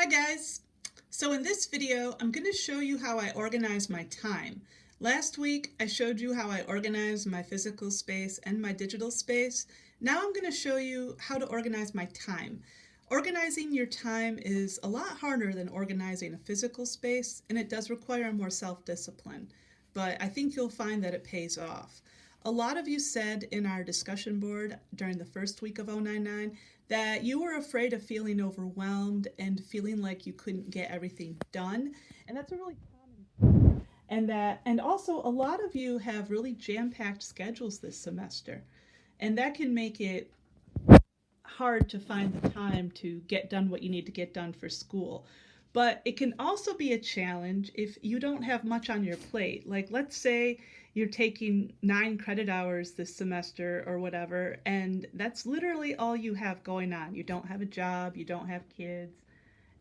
guys! So in this video, I'm going to show you how I organize my time. Last week, I showed you how I organize my physical space and my digital space. Now I'm going to show you how to organize my time. Organizing your time is a lot harder than organizing a physical space, and it does require more self-discipline. But I think you'll find that it pays off. A lot of you said in our discussion board during the first week of 099 that you were afraid of feeling overwhelmed and feeling like you couldn't get everything done. And that's a really common and also a lot of you have really jam-packed schedules this semester. And that can make it hard to find the time to get done what you need to get done for school. But it can also be a challenge if you don't have much on your plate. Like, let's say you're taking 9 credit hours this semester or whatever, and that's literally all you have going on. You don't have a job, you don't have kids,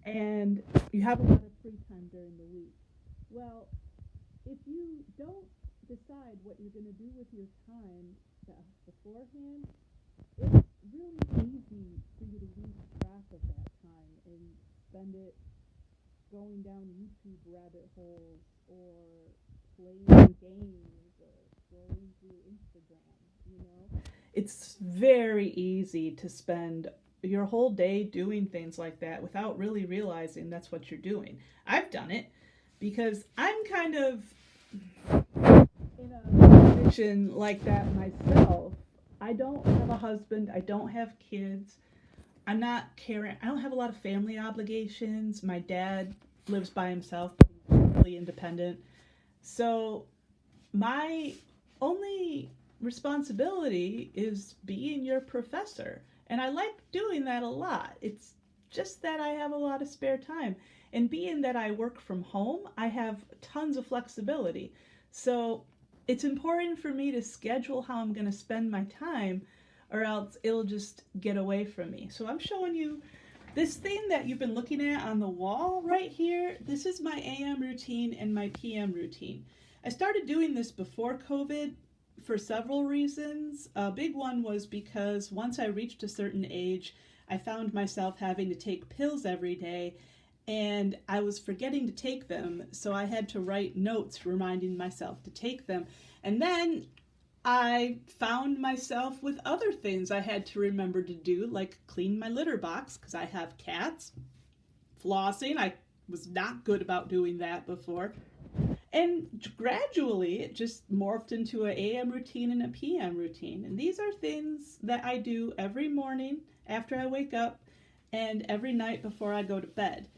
and you have a lot of free time during the week. Well, if you don't decide what you're going to do with your time beforehand, it's really easy for you to lose track of that time and spend it going down YouTube rabbit holes or playing games or scrolling through Instagram. It's very easy to spend your whole day doing things like that without really realizing that's what you're doing. I've done it because I'm kind of in a position like that myself. I don't have a husband, I don't have kids. I don't have a lot of family obligations. My dad lives by himself, but he's really independent. So my only responsibility is being your professor. And I like doing that a lot. It's just that I have a lot of spare time. And being that I work from home, I have tons of flexibility. So it's important for me to schedule how I'm going to spend my time, or else it'll just get away from me. So I'm showing you this thing that you've been looking at on the wall right here. This is my AM routine and my PM routine. I started doing this before COVID for several reasons. A big one was because once I reached a certain age, I found myself having to take pills every day, and I was forgetting to take them, so I had to write notes reminding myself to take them. And then I found myself with other things I had to remember to do, like clean my litter box because I have cats, flossing. I was not good about doing that before. And gradually it just morphed into an AM routine and a PM routine. And these are things that I do every morning after I wake up and every night before I go to bed.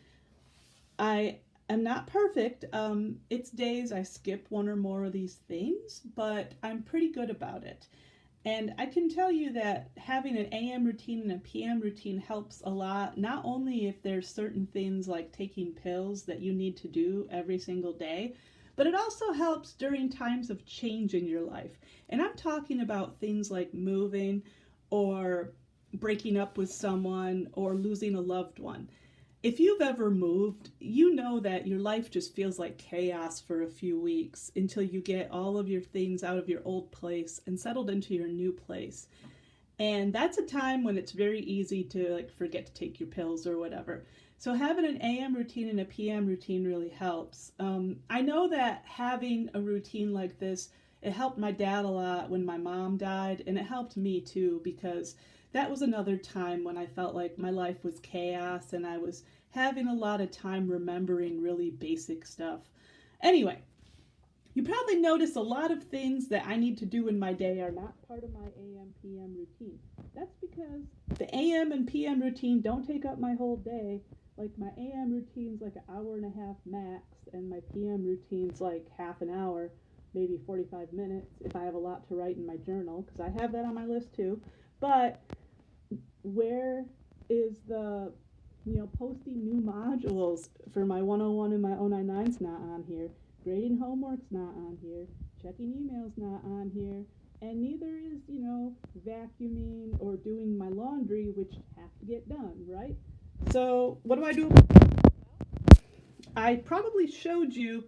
I am not perfect. It's days I skip one or more of these things, but I'm pretty good about it. And I can tell you that having an AM routine and a PM routine helps a lot, not only if there's certain things like taking pills that you need to do every single day, but it also helps during times of change in your life. And I'm talking about things like moving or breaking up with someone or losing a loved one. If you've ever moved, you know that your life just feels like chaos for a few weeks until you get all of your things out of your old place and settled into your new place. And that's a time when it's very easy to forget to take your pills or whatever. So having an AM routine and a PM routine really helps. I know that having a routine like this, it helped my dad a lot when my mom died, and it helped me too, because that was another time when I felt like my life was chaos and I was having a lot of time remembering really basic stuff. Anyway, you probably notice a lot of things that I need to do in my day are not part of my AM PM routine. That's because the AM and PM routine don't take up my whole day. Like, my AM routine's like an hour and a half max, and my PM routine's like half an hour, maybe 45 minutes if I have a lot to write in my journal, because I have that on my list too. But where is the, posting new modules for my 101 and my 099's not on here. Grading homework's not on here. Checking emails not on here. And neither is, vacuuming or doing my laundry, which have to get done, right? So what do I do? I probably showed you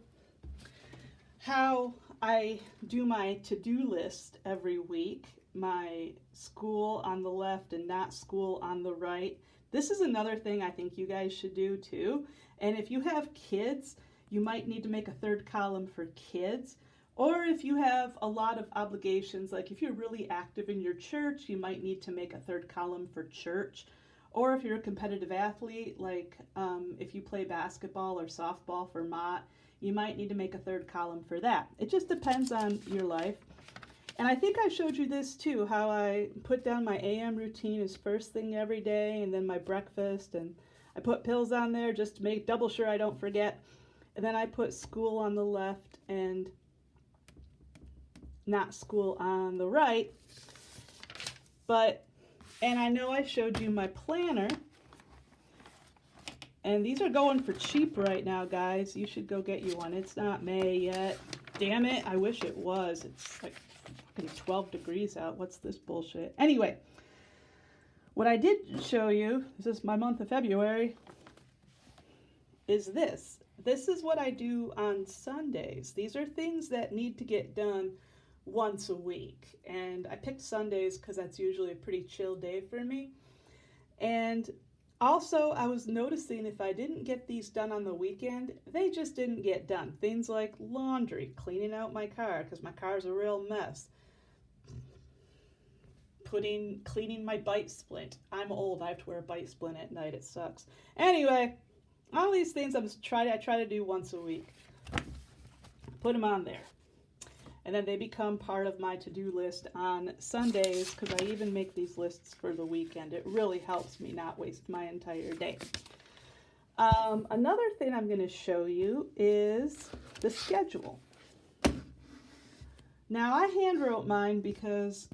how I do my to-do list every week. My school on the left and not school on the right. This is another thing I think you guys should do too. And if you have kids, you might need to make a third column for kids. Or if you have a lot of obligations, like if you're really active in your church, you might need to make a third column for church. Or if you're a competitive athlete, like if you play basketball or softball for Mott, you might need to make a third column for that. It just depends on your life. And I think I showed you this too, how I put down my AM routine as first thing every day, and then my breakfast, and I put pills on there just to make double sure I don't forget. And then I put school on the left and not school on the right. And I know I showed you my planner, and these are going for cheap right now, guys. You should go get you one. It's not May yet. Damn it, I wish it was. It's like fucking 12 degrees out. What's this bullshit? Anyway, what I did show you, this is my month of February, is this. This is what I do on Sundays. These are things that need to get done once a week. And I picked Sundays because that's usually a pretty chill day for me. And also, I was noticing if I didn't get these done on the weekend, they just didn't get done. Things like laundry, cleaning out my car because my car's a real mess, cleaning my bite splint. I'm old. I have to wear a bite splint at night. It sucks. Anyway, all these things I try to do once a week. Put them on there. And then they become part of my to-do list on Sundays, because I even make these lists for the weekend. It really helps me not waste my entire day. Another thing I'm going to show you is the schedule. Now, I hand wrote mine because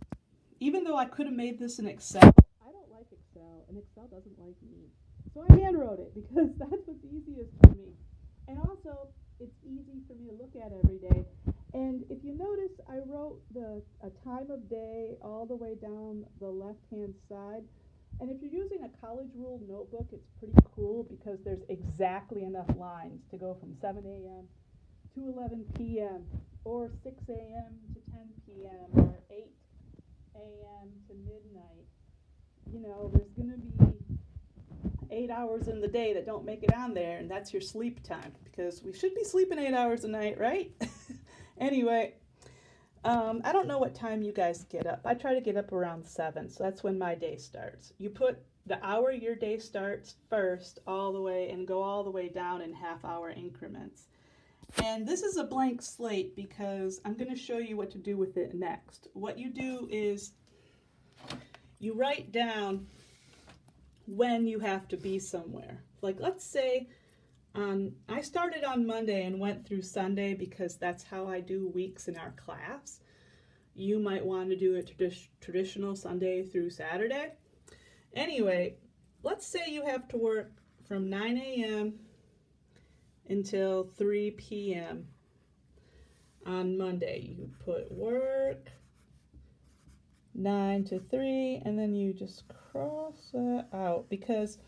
even though I could have made this in Excel, I don't like Excel, and Excel doesn't like me. So I hand wrote it because that's what's easiest for me. And also, it's easy for me to look at every day. And if you notice, I wrote a time of day all the way down the left-hand side. And if you're using a college ruled notebook, it's pretty cool because there's exactly enough lines to go from 7 a.m. to 11 p.m. or 6 a.m. to 10 p.m. or 8 a.m. to midnight. You know, there's going to be 8 hours in the day that don't make it on there, and that's your sleep time, because we should be sleeping 8 hours a night, right? Anyway, I don't know what time you guys get up. I try to get up around 7, so that's when my day starts. You put the hour your day starts first all the way and go all the way down in half-hour increments. And this is a blank slate because I'm going to show you what to do with it next. What you do is you write down when you have to be somewhere. Like, let's say I started on Monday and went through Sunday because that's how I do weeks in our class. You might want to do it traditional Sunday through Saturday. Anyway, let's say you have to work from 9 a.m. until 3 p.m. on Monday. You put work 9 to 3, and then you just cross that out, because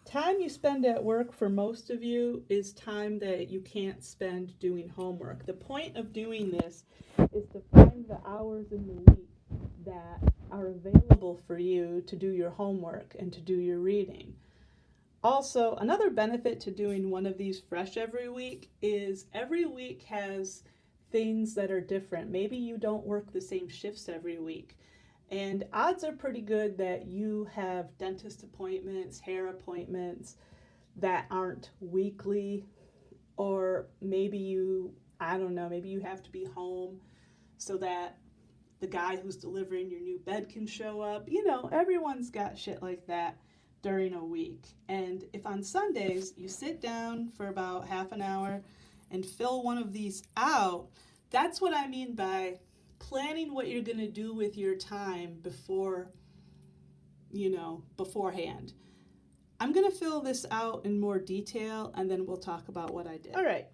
time you spend at work for most of you is time that you can't spend doing homework. The point of doing this is to find the hours in the week that are available for you to do your homework and to do your reading. Also, another benefit to doing one of these fresh every week is every week has things that are different. Maybe you don't work the same shifts every week. And odds are pretty good that you have dentist appointments, hair appointments that aren't weekly, or maybe maybe you have to be home so that the guy who's delivering your new bed can show up. You know, everyone's got shit like that during a week. And if on Sundays you sit down for about half an hour and fill one of these out, that's what I mean by planning what you're going to do with your time beforehand. I'm going to fill this out in more detail, and then we'll talk about what I did. All right.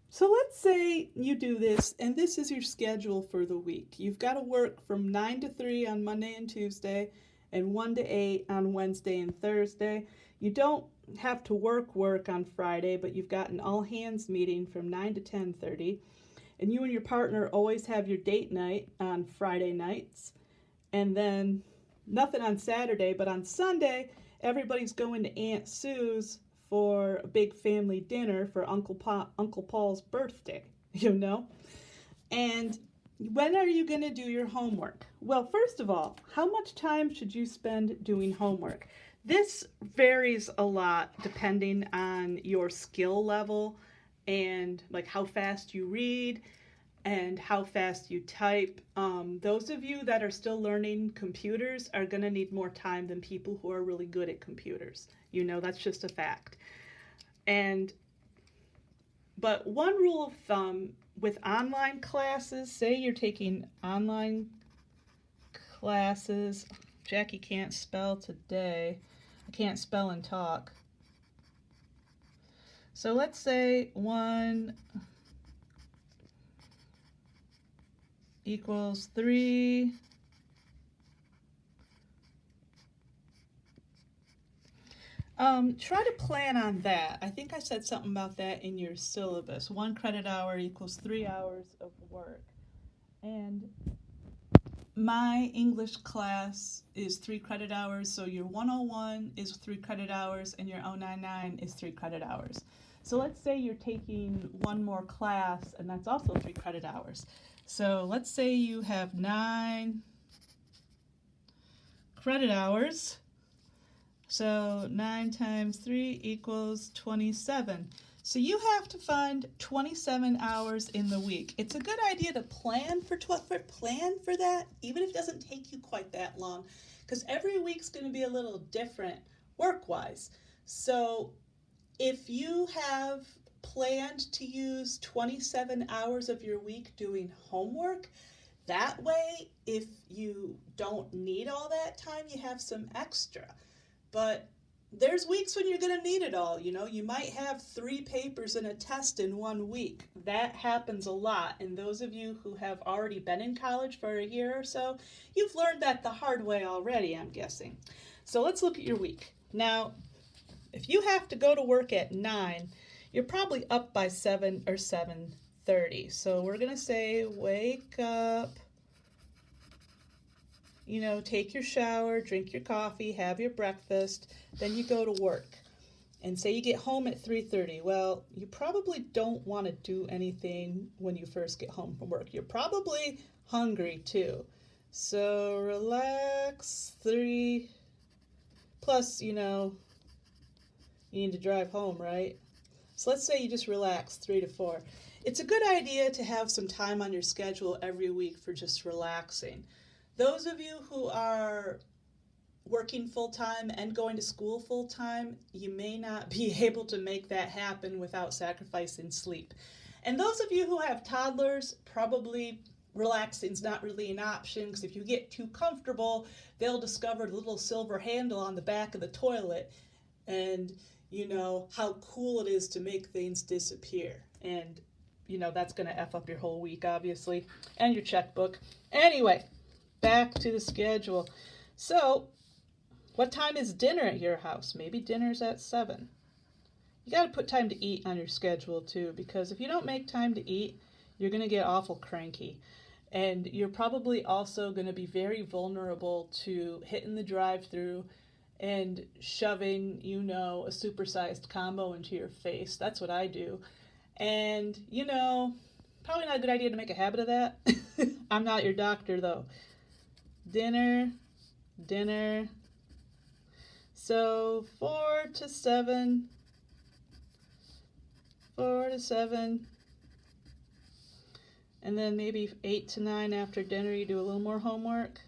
So let's say you do this, and this is your schedule for the week. You've got to work from 9 to 3 on Monday and Tuesday, and 1 to 8 on Wednesday and Thursday. You don't have to work on Friday, but you've got an all-hands meeting from 9 to 10:30. And you and your partner always have your date night on Friday nights. And then nothing on Saturday, but on Sunday, everybody's going to Aunt Sue's for a big family dinner for Uncle Paul's birthday, you know? And when are you going to do your homework? Well, first of all, how much time should you spend doing homework? This varies a lot depending on your skill level and like how fast you read and how fast you type. Those of you that are still learning computers are going to need more time than people who are really good at computers. You know, that's just a fact. But one rule of thumb with online classes, say you're taking online classes. Jackie can't spell today. I can't spell and talk. So let's say 1 equals 3. Try to plan on that. I think I said something about that in your syllabus. 1 credit hour equals 3 hours of work. And my English class is 3 credit hours, so your 101 is 3 credit hours and your 099 is 3 credit hours. So let's say you're taking one more class and that's also 3 credit hours. So let's say you have 9 credit hours. So 9 times 3 equals 27. So you have to find 27 hours in the week. It's a good idea to plan for that, even if it doesn't take you quite that long, because every week's going to be a little different work-wise. So if you have planned to use 27 hours of your week doing homework, that way, if you don't need all that time, you have some extra. But there's weeks when you're going to need it all. You know, you might have 3 papers and a test in 1 week. That happens a lot. And those of you who have already been in college for a year or so, you've learned that the hard way already, I'm guessing. So let's look at your week. Now, if you have to go to work at 9, you're probably up by 7 or 7:30. So we're going to say wake up, you know, take your shower, drink your coffee, have your breakfast, then you go to work. And say you get home at 3:30. Well, you probably don't want to do anything when you first get home from work. You're probably hungry too. So relax 3, plus, you know, you need to drive home, right? So let's say you just relax 3 to 4. It's a good idea to have some time on your schedule every week for just relaxing. Those of you who are working full-time and going to school full-time, you may not be able to make that happen without sacrificing sleep. And those of you who have toddlers, probably relaxing's not really an option, because if you get too comfortable, they'll discover the little silver handle on the back of the toilet, and you know how cool it is to make things disappear. And you know that's going to F up your whole week, obviously, and your checkbook. Anyway, back to the schedule. So, what time is dinner at your house? Maybe dinner's at 7. You got to put time to eat on your schedule too, because if you don't make time to eat, you're going to get awful cranky. And you're probably also going to be very vulnerable to hitting the drive-thru and shoving, you know, a supersized combo into your face. That's what I do. And, you know, probably not a good idea to make a habit of that. I'm not your doctor, though. Dinner. So 4 to 7. And then maybe 8 to 9 after dinner you do a little more homework.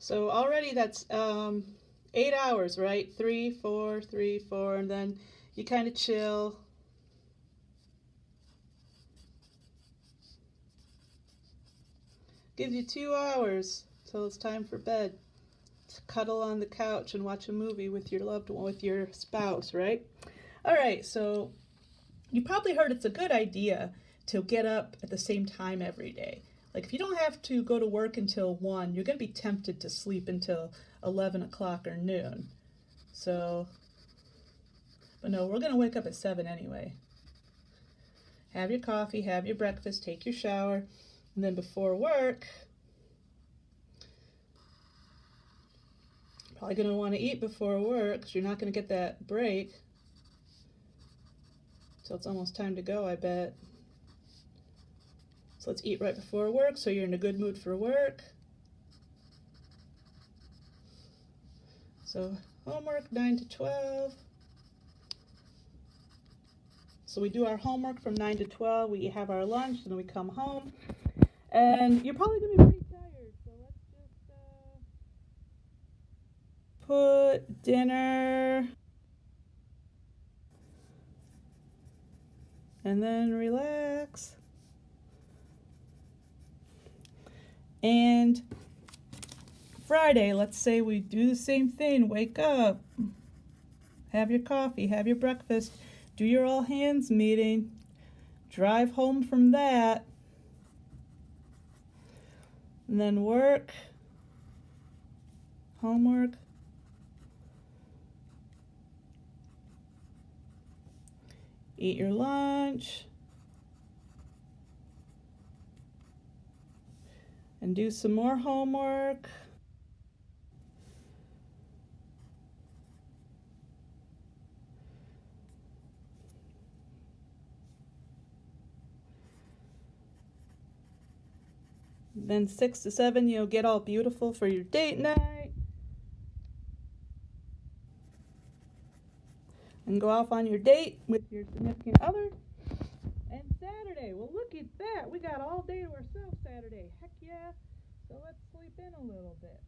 So already that's 8 hours, right? 3, 4, 3, 4, and then you kind of chill. Gives you 2 hours till it's time for bed. To cuddle on the couch and watch a movie with your loved one, with your spouse, right? All right, so you probably heard it's a good idea to get up at the same time every day. Like if you don't have to go to work until 1, you're going to be tempted to sleep until 11 o'clock or noon. So, but no, we're going to wake up at 7 anyway. Have your coffee, have your breakfast, take your shower, And then before work, probably going to want to eat before work because you're not going to get that break till it's almost time to go, I bet. So let's eat right before work so you're in a good mood for work. So homework 9 to 12. So we do our homework from 9 to 12. We have our lunch and then we come home. And you're probably going to be pretty tired. So let's just put dinner and then relax. And Friday, let's say we do the same thing. Wake up, have your coffee, have your breakfast, do your all hands meeting, drive home from that, and then work, homework, eat your lunch, and do some more homework. Then 6 to 7, you'll get all beautiful for your date night. And go off on your date with your significant other. And Saturday, well, look at that. We got all day to ourselves Saturday. Heck yeah. So let's sleep in a little bit.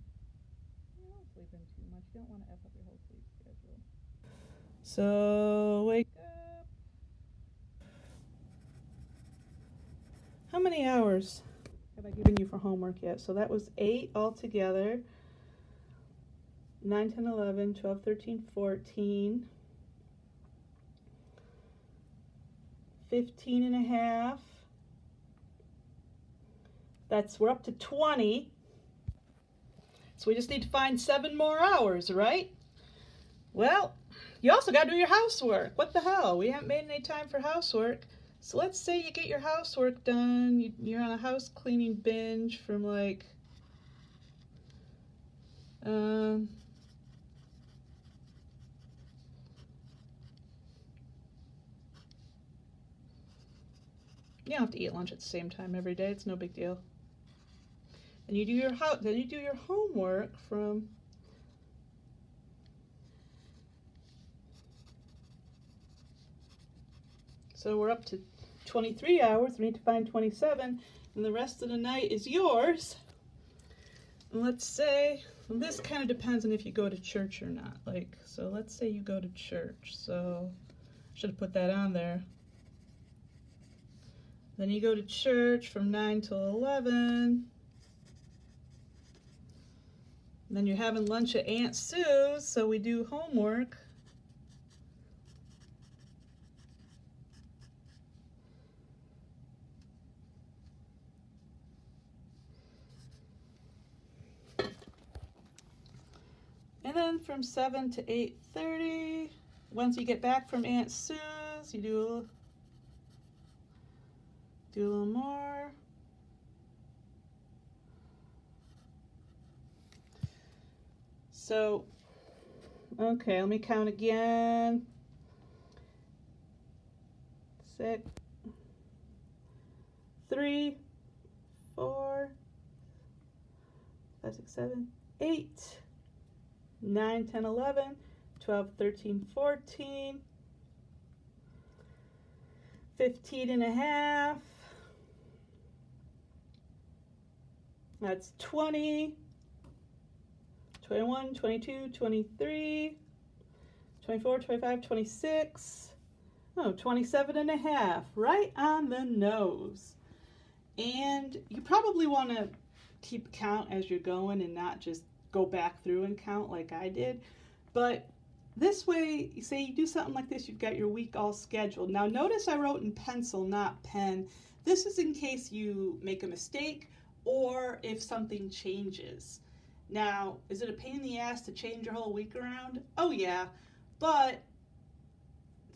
You don't sleep in too much. You don't want to F up your whole sleep schedule. So wake up. How many hours have I given you for homework yet? So that was 8 altogether. 9, 10, 11, 12, 13, 14. 15 and a half. We're up to 20. So we just need to find 7 more hours, right? Well, you also got to do your housework. What the hell? We haven't made any time for housework. So let's say you get your housework done. You're on a house cleaning binge from like you don't have to eat lunch at the same time every day. It's no big deal. And you do your homework from so we're up to 23 hours. We need to find 27, and the rest of the night is yours. And let's say, well, this kind of depends on if you go to church or not. So let's say you go to church. So I should have put that on there. Then you go to church from 9 till 11. And then you're having lunch at Aunt Sue's, so we do homework. And then from 7 to 8:30, once you get back from Aunt Sue's, you do a little more. So, okay, let me count again. 6, 3, 4, 5, 6, 7, 8, 9, 10, 11, 12, 13, 14, 15 and a half. That's 20, 21, 22, 23, 24, 25, 26, 27 and a half, right on the nose. And you probably want to keep count as you're going and not just go back through and count like I did. But this way, say you do something like this, you've got your week all scheduled. Now notice I wrote in pencil, not pen. This is in case you make a mistake or if something changes. Now, is it a pain in the ass to change your whole week around? Oh yeah, but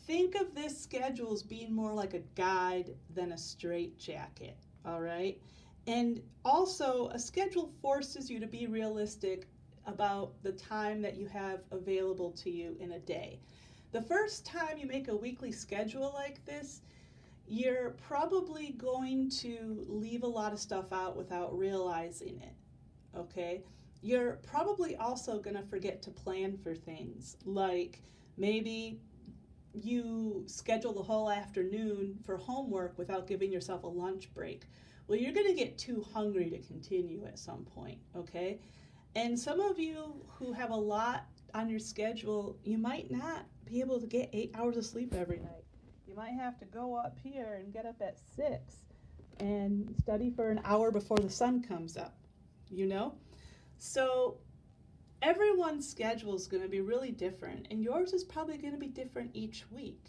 think of this schedule as being more like a guide than a straitjacket, all right? And also, a schedule forces you to be realistic about the time that you have available to you in a day. The first time you make a weekly schedule like this, you're probably going to leave a lot of stuff out without realizing it, okay? You're probably also going to forget to plan for things, like maybe you schedule the whole afternoon for homework without giving yourself a lunch break. Well, you're going to get too hungry to continue at some point, okay? And some of you who have a lot on your schedule, you might not be able to get 8 hours of sleep every night. You might have to go up here and get up at 6 and study for an hour before the sun comes up, you know? So everyone's schedule is going to be really different, and yours is probably going to be different each week.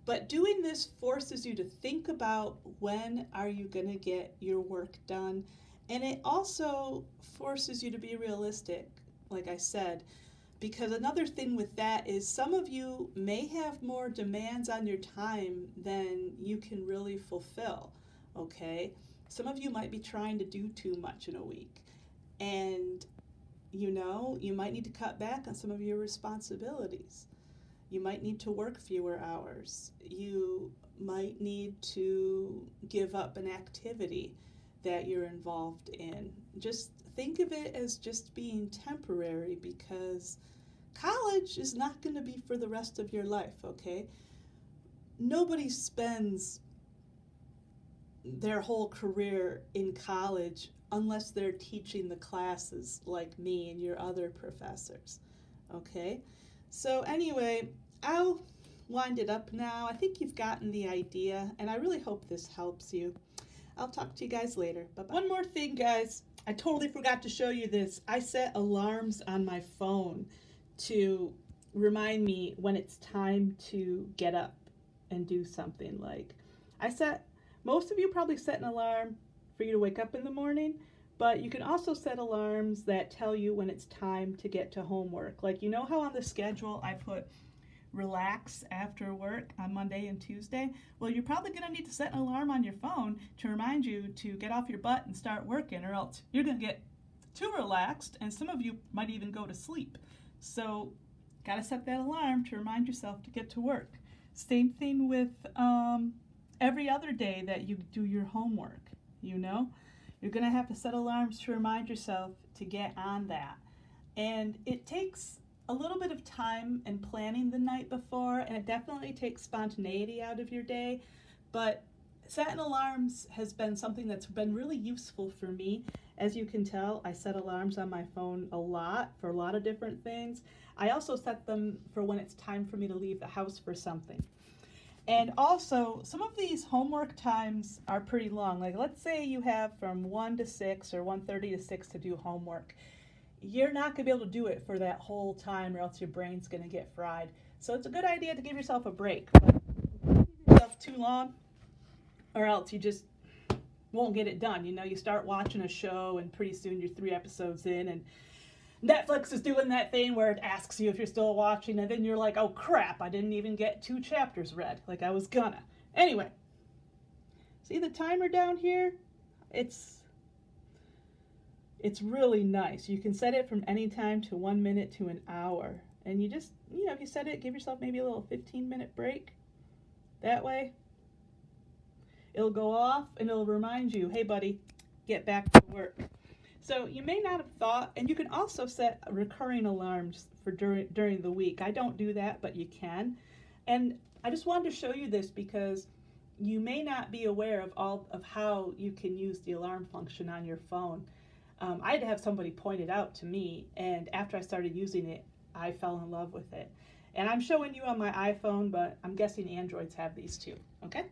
But doing this forces you to think about when are you going to get your work done, and it also forces you to be realistic, like I said, because another thing with that is some of you may have more demands on your time than you can really fulfill, okay? Some of you might be trying to do too much in a week, and you might need to cut back on some of your responsibilities. You might need to work fewer hours. You might need to give up an activity that you're involved in. Just think of it as just being temporary, because college is not going to be for the rest of your life, okay? Nobody spends their whole career in college unless they're teaching the classes like me and your other professors, okay? So anyway, I'll wind it up now. I think you've gotten the idea, and I really hope this helps you. I'll talk to you guys later. Bye-bye. One more thing, guys. I totally forgot to show you this. I set alarms on my phone to remind me when it's time to get up and do something. Like, most of you probably set an alarm for you to wake up in the morning, but you can also set alarms that tell you when it's time to get to homework. Like, you know how on the schedule I put relax after work on Monday and Tuesday? Well, you're probably going to need to set an alarm on your phone to remind you to get off your butt and start working, or else you're going to get too relaxed, and some of you might even go to sleep. So, got to set that alarm to remind yourself to get to work. Same thing with every other day that you do your homework, you know? You're going to have to set alarms to remind yourself to get on that. And it takes a little bit of time and planning the night before, and it definitely takes spontaneity out of your day. But setting alarms has been something that's been really useful for me. As you can tell, I set alarms on my phone a lot for a lot of different things. I also set them for when it's time for me to leave the house for something. And also, some of these homework times are pretty long. Like, let's say you have from 1 to 6 or 1:30 to 6 to do homework. You're not going to be able to do it for that whole time, or else your brain's going to get fried. So it's a good idea to give yourself a break. But if you give yourself too long, or else you just won't get it done. You start watching a show, and pretty soon you're 3 episodes in, and Netflix is doing that thing where it asks you if you're still watching, and then you're like, oh crap, I didn't even get 2 chapters read like I was gonna. Anyway, see the timer down here? It's really nice. You can set it from any time to 1 minute to an hour. And you just, if you set it, give yourself maybe a little 15-minute break. That way, it'll go off and it'll remind you, hey buddy, get back to work. So you may not have thought, and you can also set recurring alarms for during the week. I don't do that, but you can. And I just wanted to show you this because you may not be aware of how you can use the alarm function on your phone. I had to have somebody point it out to me, and after I started using it, I fell in love with it. And I'm showing you on my iPhone, but I'm guessing Androids have these too, okay?